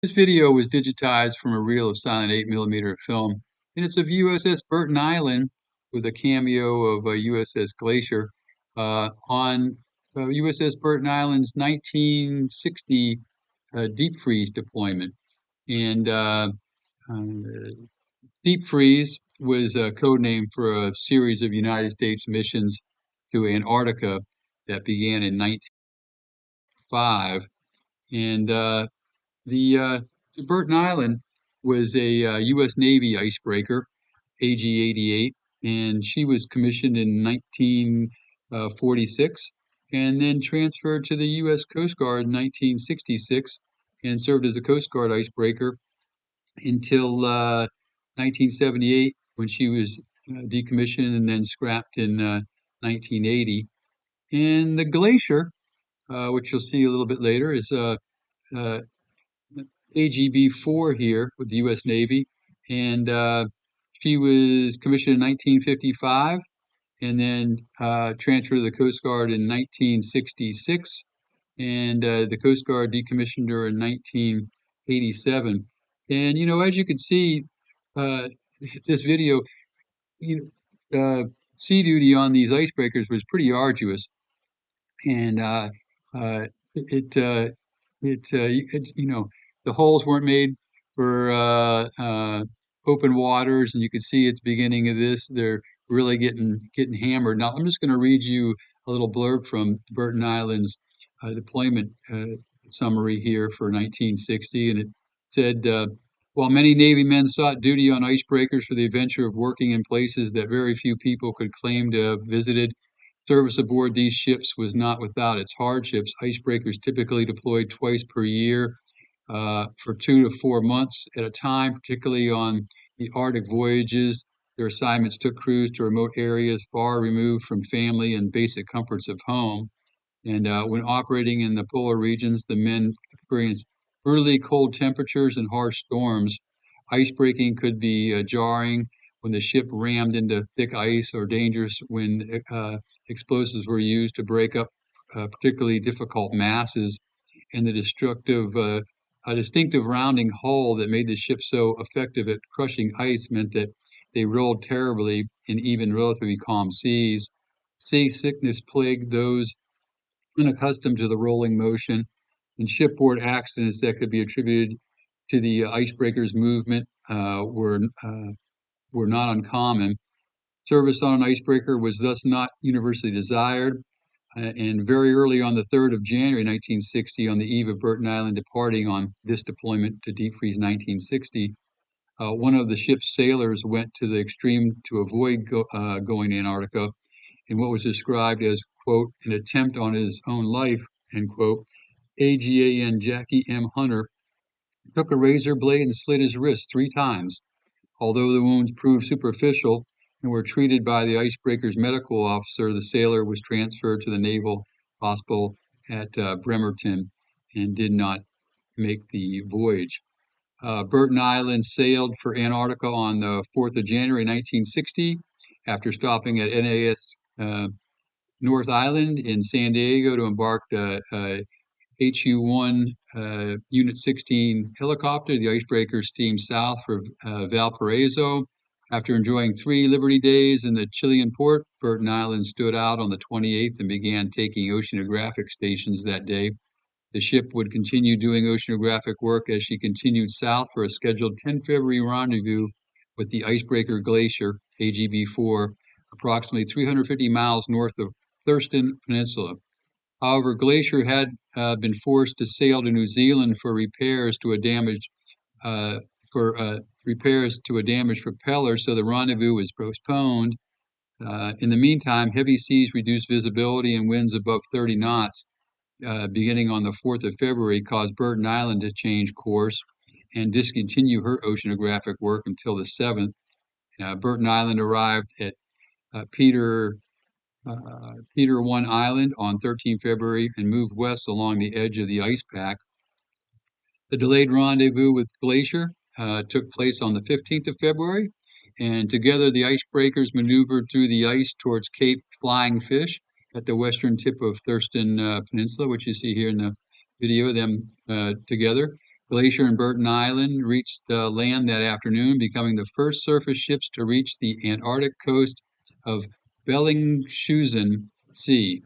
This video was digitized from a reel of silent 8mm film, and it's of USS Burton Island with a cameo of USS Glacier on USS Burton Island's 1960 deep freeze deployment. And deep freeze was a code name for a series of United States missions to Antarctica that began in 1905. And the Burton Island was a U.S. Navy icebreaker, AG-88, and she was commissioned in 1946 and then transferred to the U.S. Coast Guard in 1966 and served as a Coast Guard icebreaker until 1978 when she was decommissioned and then scrapped in 1980. And the Glacier, which you'll see a little bit later, is AGB-4 here with the U.S. Navy, and she was commissioned in 1955 and then transferred to the Coast Guard in 1966, and the Coast Guard decommissioned her in 1987. And, you know, as you can see, this video, sea duty on these icebreakers was pretty arduous, and you know, the holes weren't made for open waters, and you can see at the beginning of this they're really getting hammered. Now I'm just going to read you a little blurb from Burton Island's deployment summary here for 1960, and it said, while many Navy men sought duty on icebreakers for the adventure of working in places that very few people could claim to have visited, service aboard these ships was not without its hardships. Icebreakers typically deployed twice per year for 2 to 4 months at a time, particularly on the Arctic voyages. Their assignments took crews to remote areas far removed from family and basic comforts of home. And when operating in the polar regions, the men experienced brutally cold temperatures and harsh storms. Icebreaking could be jarring when the ship rammed into thick ice, or dangerous when explosives were used to break up particularly difficult masses. And the a distinctive rounding hull that made the ship so effective at crushing ice meant that they rolled terribly in even relatively calm seas. Seasickness plagued those unaccustomed to the rolling motion, and shipboard accidents that could be attributed to the icebreaker's movement were not uncommon. Service on an icebreaker was thus not universally desired, and very early on the 3rd of January 1960, on the eve of Burton Island departing on this deployment to deep freeze 1960, one of the ship's sailors went to the extreme to avoid going to Antarctica in what was described as, quote, an attempt on his own life, end quote. AGAN Jackie M. Hunter took a razor blade and slit his wrist 3 times. Although the wounds proved superficial and were treated by the icebreaker's medical officer, the sailor was transferred to the Naval Hospital at Bremerton and did not make the voyage. Burton Island sailed for Antarctica on the 4th of January 1960 after stopping at NAS North Island in San Diego to embark the HU-1 Unit 16 helicopter. The icebreaker steamed south for Valparaiso. After enjoying 3 Liberty days in the Chilean port, Burton Island stood out on the 28th and began taking oceanographic stations that day. The ship would continue doing oceanographic work as she continued south for a scheduled 10 February rendezvous with the icebreaker Glacier AGB-4, approximately 350 miles north of Thurston Peninsula. However, Glacier had been forced to sail to New Zealand for repairs to a damaged propeller, so the rendezvous was postponed. In the meantime, heavy seas reduced visibility, and winds above 30 knots beginning on the 4th of February caused Burton Island to change course and discontinue her oceanographic work until the 7th. Burton Island arrived at Peter 1 Island on 13 February and moved west along the edge of the ice pack. The delayed rendezvous with Glacier took place on the 15th of February, and together the icebreakers maneuvered through the ice towards Cape Flying Fish at the western tip of Thurston Peninsula, which you see here in the video of them together. Glacier and Burton Island reached land that afternoon, becoming the first surface ships to reach the Antarctic coast of Bellingshausen Sea.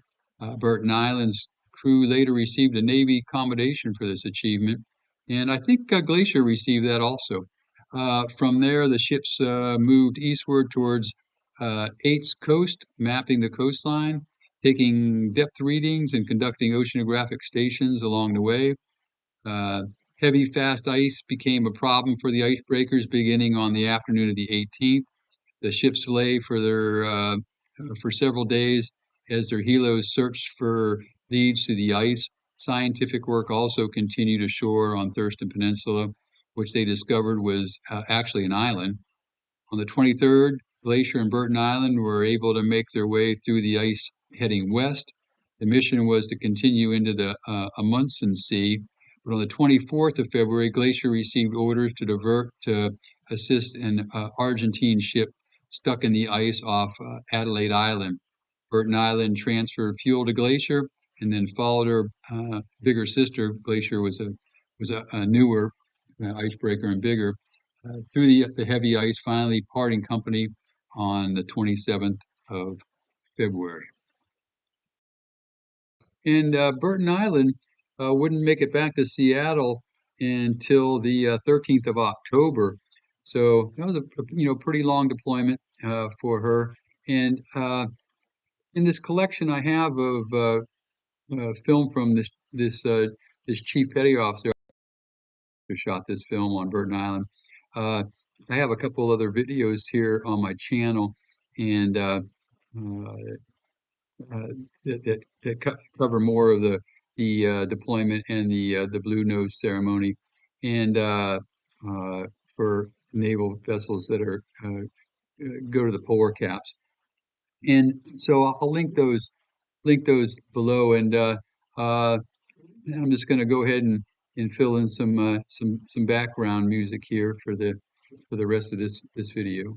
Burton Island's crew later received a Navy commendation for this achievement, and I think Glacier received that also. From there, the ships moved eastward towards Eight's coast, mapping the coastline, taking depth readings and conducting oceanographic stations along the way. Uh, Heavy, fast ice became a problem for the icebreakers beginning on the afternoon of the 18th. The ships lay for several days as their helos searched for leads to the ice. Scientific work also continued ashore on Thurston Peninsula, which they discovered was actually an island. On the 23rd, Glacier and Burton Island were able to make their way through the ice heading west. The mission was to continue into the Amundsen Sea, but on the 24th of February, Glacier received orders to divert to assist an Argentine ship stuck in the ice off Adelaide Island. Burton Island transferred fuel to Glacier and then followed her bigger sister. Glacier was a newer icebreaker and bigger through the heavy ice, finally parting company on the 27th of February. And Burton Island wouldn't make it back to Seattle until the 13th of October. So that was a pretty long deployment for her. And in this collection I have of film from this chief petty officer who shot this film on Burton Island. I have a couple other videos here on my channel, and that cover more of the deployment and the Blue Nose ceremony, and for naval vessels that are go to the polar caps. And so I'll link those below, and I'm just going to go ahead and fill in some background music here for the rest of this video.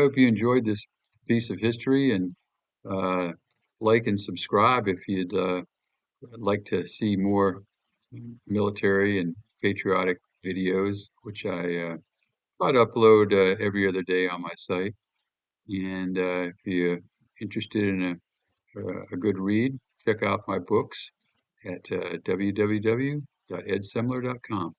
hope you enjoyed this piece of history, and uh, like and subscribe if you'd like to see more military and patriotic videos, which I try to upload every other day on my site. And if you're interested in a good read, check out my books at www.edsemler.com.